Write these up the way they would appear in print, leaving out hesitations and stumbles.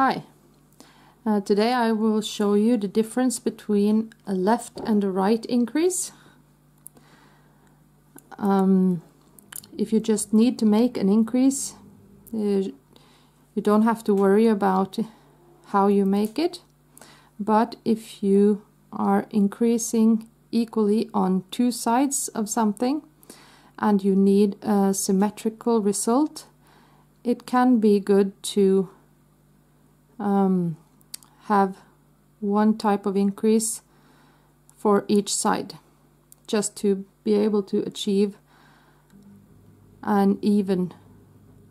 Hi, today I will show you the difference between a left and a right increase. If you just need to make an increase, you don't have to worry about how you make it. But if you are increasing equally on two sides of something and you need a symmetrical result, it can be good to have one type of increase for each side, just to be able to achieve an even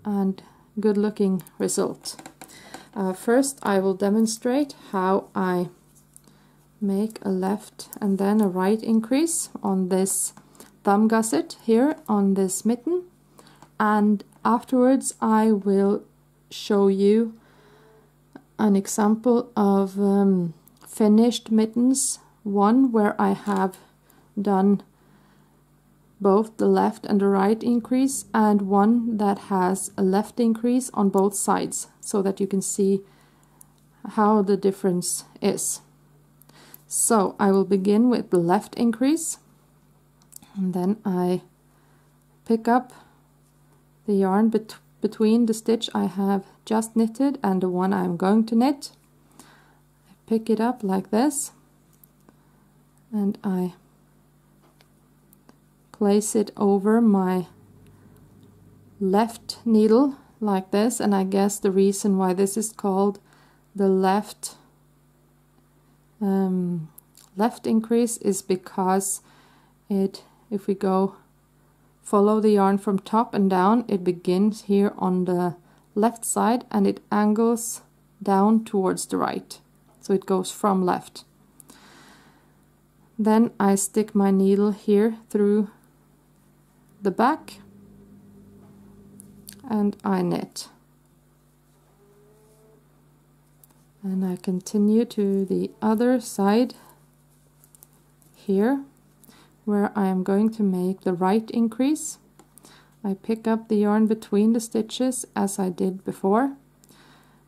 and good looking result. First I will demonstrate how I make a left and then a right increase on this thumb gusset here on this mitten, and afterwards I will show you an example of finished mittens, one where I have done both the left and the right increase, and one that has a left increase on both sides, so that you can see how the difference is. So I will begin with the left increase, and then I pick up the yarn between the stitch I have just knitted and the one I'm going to knit. I pick it up like this and I place it over my left needle like this, and I guess the reason why this is called the left increase is because if we follow the yarn from top and down, it begins here on the left side and it angles down towards the right, so it goes from left. Then I stick my needle here through the back and I knit, and I continue to the other side here where I am going to make the right increase. I pick up the yarn between the stitches as I did before,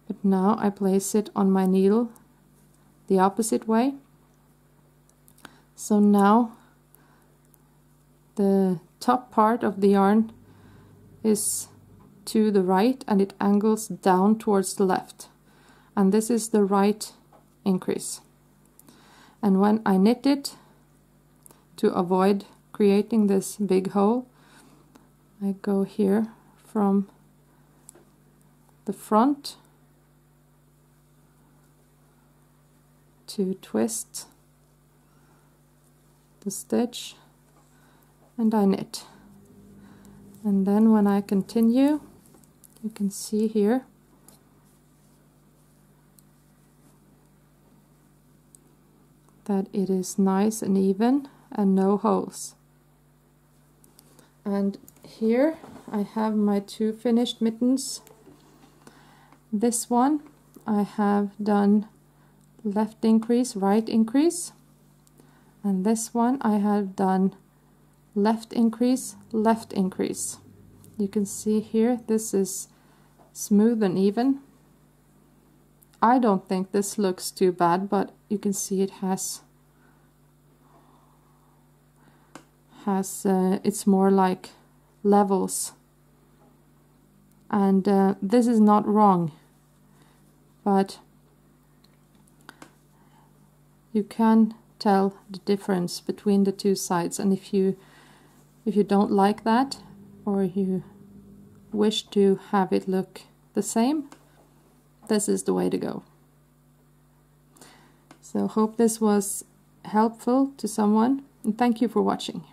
but now I place it on my needle the opposite way. So now the top part of the yarn is to the right and it angles down towards the left, and this is the right increase. And when I knit it, to avoid creating this big hole, I go here from the front to twist the stitch and I knit. And then when I continue, you can see here that it is nice and even and no holes. And here I have my two finished mittens. This one I have done left increase, right increase, and this one I have done left increase, left increase. You can see here this is smooth and even. I don't think this looks too bad, but you can see it has it's more like levels, and this is not wrong, but you can tell the difference between the two sides, and if you don't like that, or you wish to have it look the same, this is the way to go. So hope this was helpful to someone, and thank you for watching.